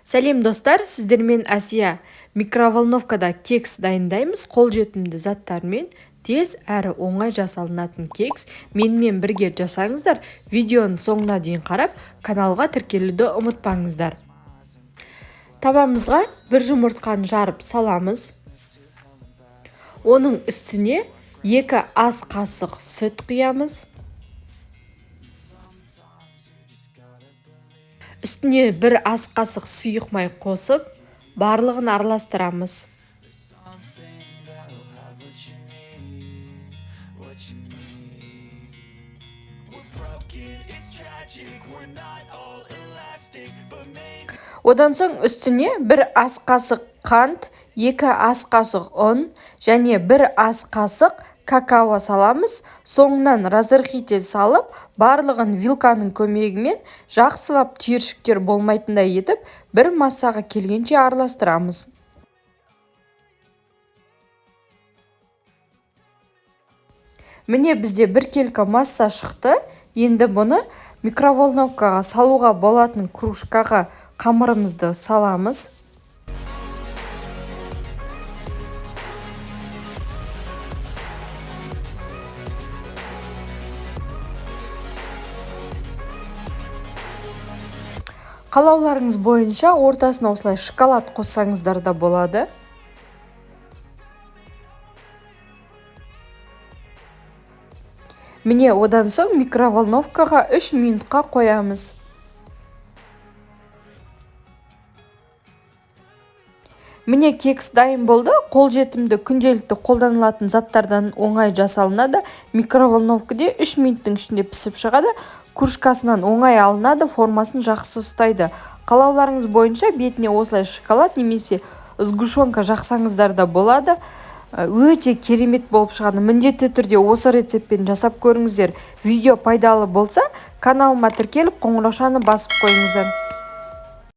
Сәлем достар, сіздермен Асия. Микроволновкада кекс дайындаймыз. Қолжетімді заттармен тез әрі оңай жасалынатын кекс. Менімен бірге жасаңыздар. Видеоның соңына дейін қарап, каналға тіркелуді ұмытпаңыздар. Табамызға бір жұмыртқаны жарып саламыз. Оның үстіне 2 ас қасық сүт құямыз. Үстіне 1 ас қасық сұйық май қосып, барлығын араластырамыз. Одан соң үстіне 1 ас қасық қант, 2 ас қасық ұн және 1 ас қасық какао саламыз. Соңынан разрыхитель салып, барлығын вилканың көмегімен жақсылап түйіршіктер болмайтындай етіп, бір массаға келгенше араластырамыз. Міне бізде бір келкі масса шықты. Енді бұны микроволновкаға салуға болатын кружкаға қамырымызды саламыз. Қалауларыңыз бойынша ортасына осылай шоколад қоссаңыздар да болады. Міне одан соң микроволновкаға 3 минутқа қоямыз. Міне кекс дайын болды. Қолжетімді күнделікті қолданылатын заттардан оңай жасалынады. Микроволновкада 3 минуттың ішінде пісіп шығады. Кружкасынан оңай алынады, формасын жақсы ұстайды. Қалауларыңыз бойынша бетіне осылай шоколад немесе сгущенка жақсаңыздар да болады. Өте керемет болып шығады. Міндетті түрде осы рецептпен жасап көріңіздер. Видео пайдалы болса, каналыма тіркеліп, қоңыраушаны басып қойыңыздар.